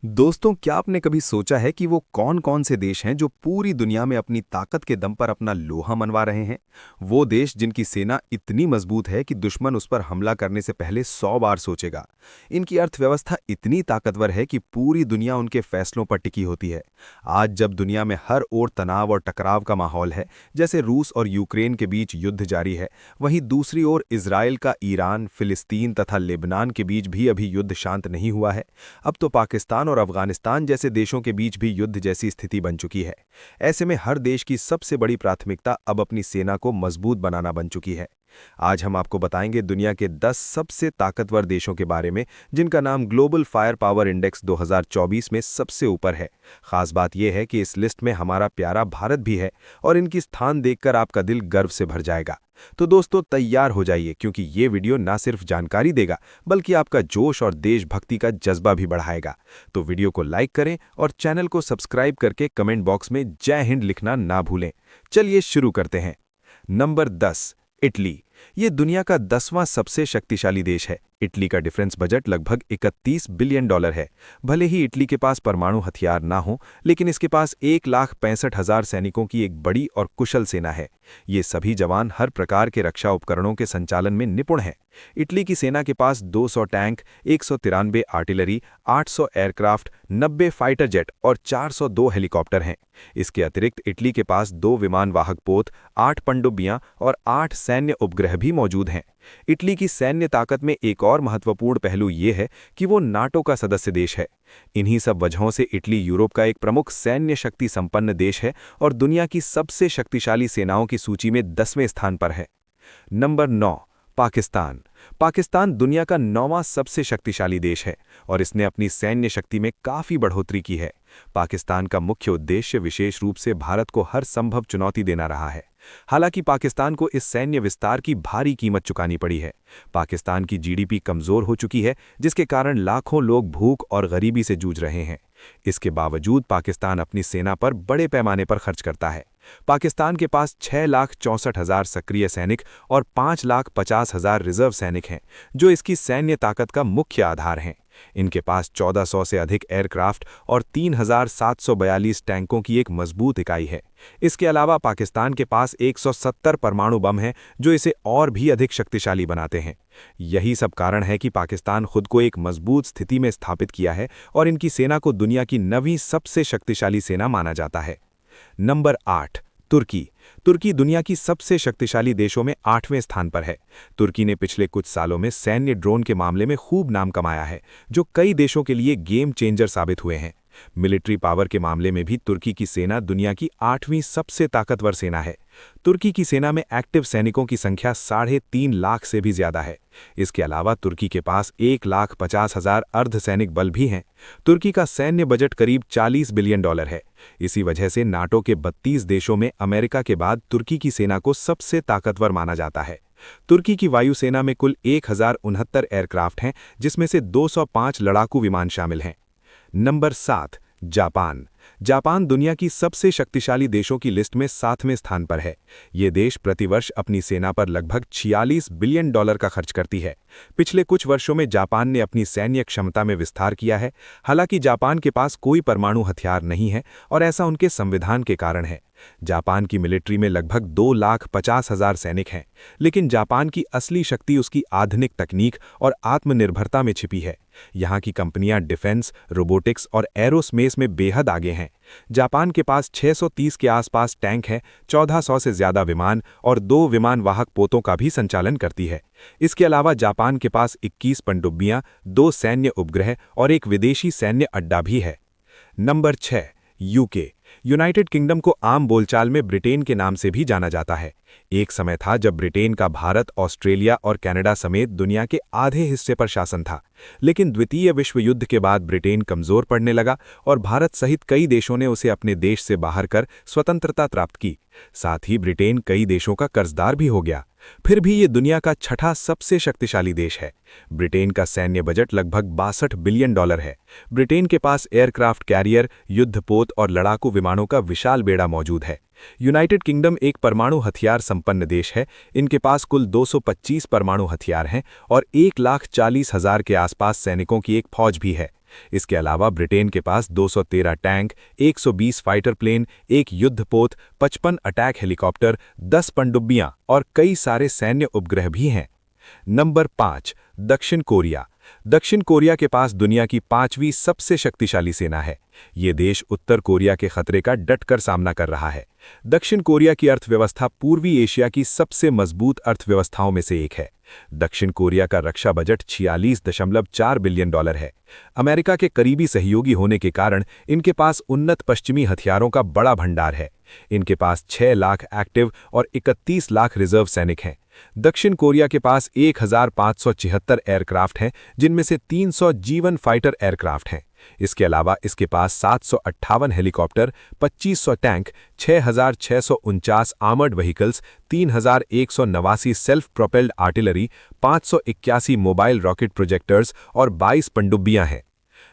दोस्तों, क्या आपने कभी सोचा है कि वो कौन-कौन से देश हैं जो पूरी दुनिया में अपनी ताकत के दम पर अपना लोहा मनवा रहे हैं? वो देश जिनकी सेना इतनी मजबूत है कि दुश्मन उस पर हमला करने से पहले 100 बार सोचेगा। इनकी अर्थव्यवस्था इतनी ताकतवर है कि पूरी दुनिया उनके फैसलों पर टिकी होती है। आज जब दुनिया में हर ओर तनाव और टकराव का माहौल है, जैसे रूस और यूक्रेन के बीच युद्ध जारी है, वहीं दूसरी ओर इजराइल का ईरान, फिलिस्तीन तथा लेबनान के बीच भी अभी युद्ध शांत नहीं हुआ है। अब तो पाकिस्तान और अफगानिस्तान जैसे देशों के बीच भी युद्ध जैसी स्थिति बन चुकी है। ऐसे में हर देश की सबसे बड़ी प्राथमिकता अब अपनी सेना को मजबूत बनाना बन चुकी है। आज हम आपको बताएंगे दुनिया के 10 सबसे ताकतवर देशों के बारे में जिनका नाम ग्लोबल फायर पावर इंडेक्स 2024 में सबसे ऊपर है। खास बात यह है कि इस लिस्ट में हमारा प्यारा भारत भी है और इनकी स्थान देखकर आपका दिल गर्व से भर जाएगा। तो दोस्तों, तैयार हो जाइए, क्योंकि ये वीडियो ना सिर्फ जानकारी देगा बल्कि आपका जोश और देशभक्ति का जज्बा भी बढ़ाएगा। तो वीडियो को लाइक करें और चैनल को सब्सक्राइब करके कमेंट बॉक्स में जय हिंद लिखना ना भूलें। चलिए शुरू करते हैं। Number 10, Italy. ये दुनिया का 10वां सबसे शक्तिशाली देश है। इटली का डिफेंस बजट लगभग 31 बिलियन डॉलर है। भले ही इटली के पास परमाणु हथियार ना हो, लेकिन इसके पास 1,65,000 सैनिकों की एक बड़ी और कुशल सेना है। ये सभी जवान हर प्रकार के रक्षा उपकरणों के संचालन में निपुण हैं। इटली की सेना के पास 200 tank, 193 artillery, 800 aircraft, 90 fighter jet और 402 हेलीकॉप्टर हैं। इसके अतिरिक्त इटली के पास 2 विमान वाहक पोत, 8 पनडुब्बियां और 8 सैन्य उपग्रह भी मौजूद हैं। इटली की सैन्य ताकत में एक और महत्वपूर्ण पहलू ये है कि वो नाटो का सदस्य देश है। इन्हीं सब वजहों से इटली यूरोप का एक प्रमुख सैन्य शक्ति संपन्न देश है और दुनिया की सबसे शक्तिशाली सेनाओं की सूची में 10वें स्थान पर है। नंबर 9, पाकिस्तान। पाकिस्तान दुनिया का 9वां सबसे शक्तिशाली देश है और इसने अपनी सैन्य शक्ति में काफी बढ़ोतरी की है। पाकिस्तान का मुख्य उद्देश्य विशेष रूप से भारत को हर संभव चुनौती देना रहा है। हालांकि पाकिस्तान को इस सैन्य विस्तार की भारी कीमत चुकानी पड़ी है। पाकिस्तान की जीडीपी कमजोर हो चुकी है, जिसके कारण लाखों लोग भूख और गरीबी से जूझ रहे हैं। इसके बावजूद पाकिस्तान अपनी सेना पर बड़े पैमाने पर खर्च करता है। पाकिस्तान के पास 6,64,000 सक्रिय सैनिक और 5,50,000 रिजर्व सैनिक हैं, जो इसकी सैन्य ताकत का मुख्य आधार हैं। इनके पास 1400 से अधिक एयरक्राफ्ट और 3,742 टैंकों की एक मजबूत इकाई है। इसके अलावा पाकिस्तान के पास 170 परमाणु बम हैं, जो इसे और भी अधिक शक्तिशाली बनाते हैं। यही सब कारण है कि पाकिस्तान खुद को एक मजबूत स्थिति में स्थापित किया है और इनकी सेना को दुनिया की 9वीं सबसे शक्तिशाली सेना माना जाता है। नंबर 8, तुर्की। तुर्की दुनिया की सबसे शक्तिशाली देशों में 8वें स्थान पर है। तुर्की ने पिछले कुछ सालों में सैन्य ड्रोन के मामले में खूब नाम कमाया है, जो कई देशों के लिए गेम चेंजर साबित हुए हैं। मिलिट्री पावर के मामले में भी तुर्की की सेना दुनिया की 8वीं सबसे ताकतवर सेना है। तुर्की की सेना में एक्टिव सैनिकों की संख्या 3.5 लाख से भी ज्यादा है। इसके अलावा तुर्की के पास 1,50,000 अर्धसैनिक बल भी हैं। तुर्की का सैन्य बजट करीब 40 बिलियन डॉलर है। इसी वजह से नाटो के 32 देशों में अमेरिका के बाद तुर्की की सेना को सबसे ताकतवर माना जाता है। तुर्की की वायुसेना में कुल 1,069 एयरक्राफ्ट हैं, जिसमें से 205 लड़ाकू विमान शामिल हैं। Number 7, Japan. जापान दुनिया की सबसे शक्तिशाली देशों की लिस्ट में 7वें स्थान पर है। ये देश प्रतिवर्ष अपनी सेना पर लगभग 46 बिलियन डॉलर का खर्च करती है। पिछले कुछ वर्षों में जापान ने अपनी सैन्य क्षमता में विस्तार किया है। हालांकि जापान के पास कोई परमाणु हथियार नहीं है और ऐसा उनके संविधान के कारण है। जापान की मिलिट्री में लगभग 2,50,000 सैनिक हैं, लेकिन जापान की असली शक्ति उसकी आधुनिक तकनीक और आत्मनिर्भरता में छिपी है। यहाँ की कंपनियां डिफेंस, रोबोटिक्स और एरोस्पेस में बेहद आगे हैं। जापान के पास 630 के आसपास टैंक हैं, 1400 से ज्यादा विमान और 2 विमान वाहक पोतों का भी संचालन करती है। इसके अलावा जापान के पास 21 पनडुब्बियां, 2 सैन्य उपग्रह और एक विदेशी सैन्य अड्डा भी है। Number 6, UK. यूनाइटेड किंगडम को आम बोलचाल में ब्रिटेन के नाम से भी जाना जाता है। एक समय था जब ब्रिटेन का भारत, ऑस्ट्रेलिया और कनाडा समेत दुनिया के आधे हिस्से पर शासन था, लेकिन द्वितीय विश्व युद्ध के बाद ब्रिटेन कमजोर पड़ने लगा और भारत सहित कई देशों ने उसे अपने देश से बाहर कर स्वतंत्रता प्राप्त की। साथ ही ब्रिटेन कई देशों का कर्जदार भी हो गया। फिर भी ये दुनिया का 6ठा सबसे शक्तिशाली देश है। ब्रिटेन का सैन्य बजट लगभग 62 बिलियन डॉलर है। ब्रिटेन के पास एयरक्राफ्ट कैरियर, युद्धपोत और लड़ाकू विमानों का विशाल बेड़ा मौजूद है। यूनाइटेड किंगडम एक परमाणु हथियार संपन्न देश है। इनके पास कुल 225 परमाणु हथियार हैं और 1,40,000 के आसपास सैनिकों की एक फौज भी है। इसके अलावा ब्रिटेन के पास 213 टैंक, 120 फाइटर प्लेन, एक युद्धपोत, 55 अटैक हेलीकॉप्टर, 10 पनडुब्बियां और कई सारे सैन्य उपग्रह भी हैं। नंबर 5, दक्षिण कोरिया। दक्षिण कोरिया के पास दुनिया की 5वीं सबसे शक्तिशाली सेना है। ये देश उत्तर कोरिया के खतरे का डटकर सामना कर रहा है। दक्षिण कोरिया की अर्थव्यवस्था पूर्वी एशिया की सबसे मजबूत अर्थव्यवस्थाओं में से एक है। दक्षिण कोरिया का रक्षा बजट $46.4 बिलियन है। अमेरिका के करीबी सहयोगी होने के कारण इनके पास उन्नत पश्चिमी हथियारों का बड़ा भंडार है। इनके पास 6 लाख एक्टिव और 31 लाख रिजर्व सैनिक हैं। दक्षिण कोरिया के पास 1576 एयरक्राफ्ट हैं, जिनमें से 300 जीवन फाइटर एयरक्राफ्ट हैं। इसके अलावा इसके पास 758 helicopter, 2500 tank, 6649 armoured vehicles, 3189 self propelled artillery, 581 mobile rocket projectors और 22 पनडुब्बियां हैं।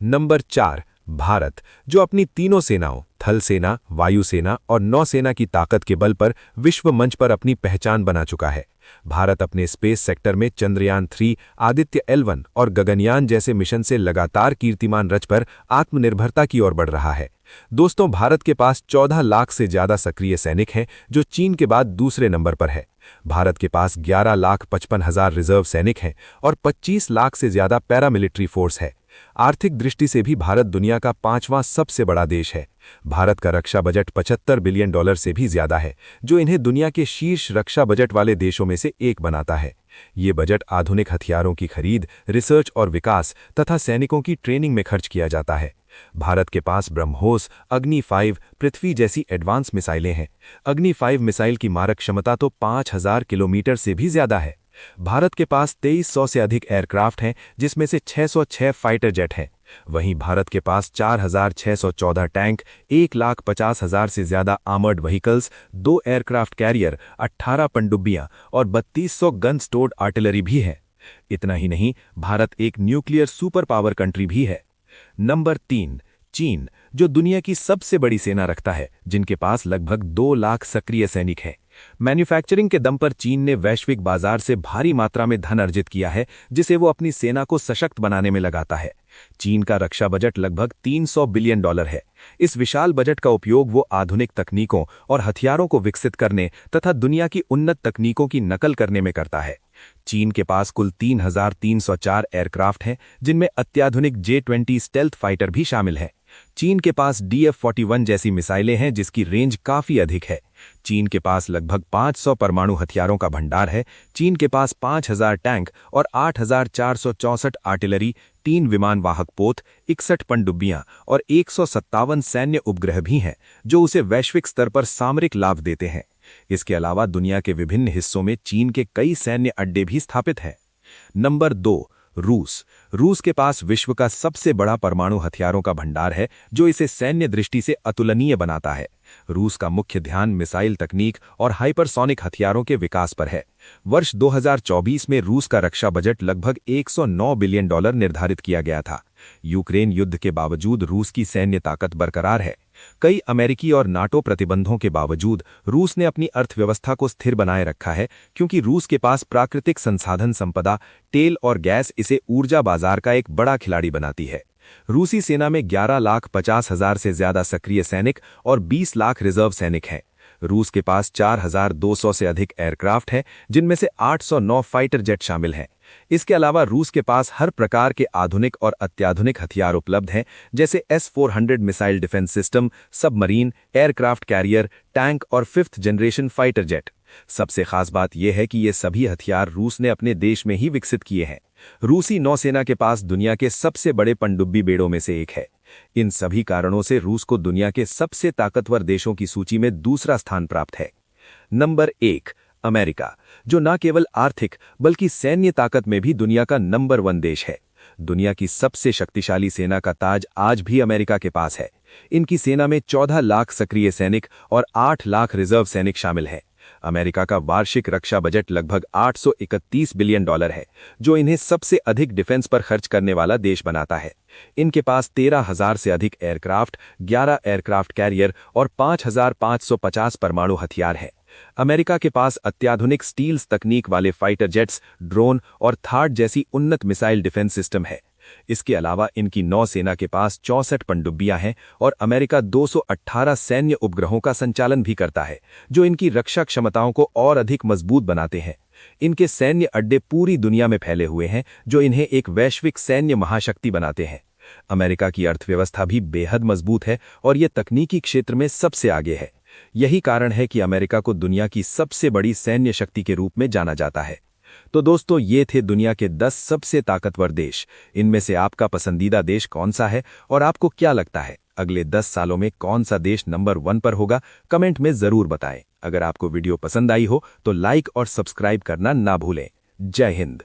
नंबर 4, भारत, जो अपनी तीनों सेनाओं थल सेना, वायुसेना और नौसेना की ताकत के बल पर विश्व मंच पर अपनी पहचान बना चुका है। भारत अपने स्पेस सेक्टर में चंद्रयान 3, आदित्य L1 और गगनयान जैसे मिशन से लगातार कीर्तिमान रच पर आत्मनिर्भरता की ओर बढ़ रहा है। दोस्तों, भारत के पास 14 लाख से ज्यादा सक्रिय सैनिक हैं, जो चीन के बाद दूसरे नंबर पर है। भारत के पास 11,55,000 रिजर्व सैनिक हैं और 25 लाख से ज्यादा पैरामिलिट्री फोर्स है। आर्थिक दृष्टि से भी भारत दुनिया का 5वां सबसे बड़ा देश है। भारत का रक्षा बजट $75 बिलियन से भी ज्यादा है, जो इन्हें दुनिया के शीर्ष रक्षा बजट वाले देशों में से एक बनाता है। ये बजट आधुनिक हथियारों की खरीद, रिसर्च और विकास तथा सैनिकों की ट्रेनिंग में खर्च किया जाता है। भारत के पास ब्रह्मोस, अग्नि 5, पृथ्वी जैसी एडवांस मिसाइलें हैं। अग्नि 5 मिसाइल की मारक क्षमता तो 5000 किलोमीटर से भी ज्यादा है। भारत के पास 2300 से अधिक एयरक्राफ्ट हैं, जिसमें से 606 फाइटर जेट हैं। वहीं भारत के पास 4614 टैंक, 1,50,000 से ज्यादा आर्मर्ड व्हीकल्स, 2 एयरक्राफ्ट कैरियर, 18 पनडुब्बियां और 3200 गन स्टोर्ड आर्टिलरी भी है। इतना ही नहीं, भारत एक न्यूक्लियर सुपर पावर कंट्री भी है। नंबर 3, चीन, जो दुनिया की सबसे बड़ी सेना रखता है, जिनके पास लगभग 2 लाख सक्रिय सैनिक हैं। मैन्युफैक्चरिंग के दम पर चीन ने वैश्विक बाजार से भारी मात्रा में धन अर्जित किया है, जिसे वो अपनी सेना को सशक्त बनाने में लगाता है। चीन का रक्षा बजट लगभग $300 बिलियन है। इस विशाल बजट का उपयोग वो आधुनिक तकनीकों और हथियारों को विकसित करने तथा दुनिया की उन्नत तकनीकों की नकल करने में करता है। चीन के पास कुल 3304 एयरक्राफ्ट हैं, जिनमें अत्याधुनिक J-20 स्टेल्थ फाइटर भी शामिल हैं। चीन के पास DF-41 जैसी मिसाइलें हैं, जिसकी रेंज काफी अधिक है। चीन के पास लगभग 500 परमाणु हथियारों का भंडार है। चीन के पास 5000 टैंक और 8464 आर्टिलरी, 3 विमान वाहक पोत, 61 पनडुब्बियां और 157 सैन्य उपग्रह भी हैं, जो उसे वैश्विक स्तर पर सामरिक लाभ देते हैं। इसके अलावा दुनिया के विभिन्न हिस्सों में चीन के कई सैन्य अड्डे भी स्थापित हैं। नंबर 2, रूस। रूस के पास विश्व का सबसे बड़ा परमाणु हथियारों का भंडार है, जो इसे सैन्य दृष्टि से अतुलनीय बनाता है। रूस का मुख्य ध्यान मिसाइल तकनीक और हाइपरसोनिक हथियारों के विकास पर है। वर्ष 2024 में रूस का रक्षा बजट लगभग $109 बिलियन निर्धारित किया गया था। यूक्रेन युद्ध के बावजूद रूस की सैन्य ताकत बरकरार है। कई अमेरिकी और नाटो प्रतिबंधों के बावजूद रूस ने अपनी अर्थव्यवस्था को स्थिर बनाए रखा है, क्योंकि रूस के पास प्राकृतिक संसाधन संपदा, तेल और गैस इसे ऊर्जा बाजार का एक बड़ा खिलाड़ी बनाती है। रूसी सेना में 11,50,000 से ज्यादा सक्रिय सैनिक और 20 लाख रिजर्व सैनिक हैं। रूस के पास 4,200 से अधिक एयरक्राफ्ट हैं, जिनमें से 809 फाइटर जेट शामिल हैं। इसके अलावा रूस के पास हर प्रकार के आधुनिक और अत्याधुनिक हथियार उपलब्ध हैं, जैसे S-400 missile defence system, submarine, aircraft carrier, tank और 5th जनरेशन फाइटर जेट। सबसे खास बात यह है कि ये सभी हथियार रूस ने अपने देश में ही विकसित किए हैं। रूसी नौसेना के पास दुनिया के सबसे बड़े पनडुब्बी बेड़ों में से एक है। इन सभी कारणों से रूस को दुनिया के सबसे ताकतवर देशों की सूची में दूसरा स्थान प्राप्त है। नंबर 1, अमेरिका, जो न केवल आर्थिक बल्कि सैन्य ताकत में भी दुनिया का नंबर 1 देश है। दुनिया की सबसे शक्तिशाली सेना का ताज आज भी अमेरिका के पास है। इनकी सेना में 14 लाख सक्रिय सैनिक और 8 लाख रिजर्व सैनिक शामिल हैं। अमेरिका का वार्षिक रक्षा बजट लगभग $831 बिलियन है, जो इन्हें सबसे अधिक डिफेंस पर खर्च करने वाला देश बनाता है। इनके पास 13,000 से अधिक एयरक्राफ्ट, 11 एयरक्राफ्ट कैरियर और 5,550 परमाणु हथियार हैं। अमेरिका के पास अत्याधुनिक स्टील्स तकनीक वाले फाइटर जेट्स, ड्रोन और थार्ड जैसी उन्नत मिसाइल डिफेंस सिस्टम है। इसके अलावा इनकी नौसेना के पास 64 पनडुब्बियां हैं और अमेरिका 218 सैन्य उपग्रहों का संचालन भी करता है, जो इनकी रक्षा क्षमताओं को और अधिक मजबूत बनाते हैं। इनके सैन्य अड्डे पूरी दुनिया में फैले हुए हैं, जो इन्हें एक वैश्विक सैन्य महाशक्ति बनाते हैं। अमेरिका की अर्थव्यवस्था भी बेहद मजबूत है और ये तकनीकी क्षेत्र में सबसे आगे है। यही कारण है कि अमेरिका को दुनिया की सबसे बड़ी सैन्य शक्ति के रूप में जाना जाता है। तो दोस्तों, ये थे दुनिया के 10 सबसे ताकतवर देश। इनमें से आपका पसंदीदा देश कौन सा है और आपको क्या लगता है अगले 10 सालों में कौन सा देश नंबर 1 पर होगा? कमेंट में जरूर बताएं। अगर आपको वीडियो पसंद आई हो तो लाइक और सब्सक्राइब करना ना भूलें। जय हिंद।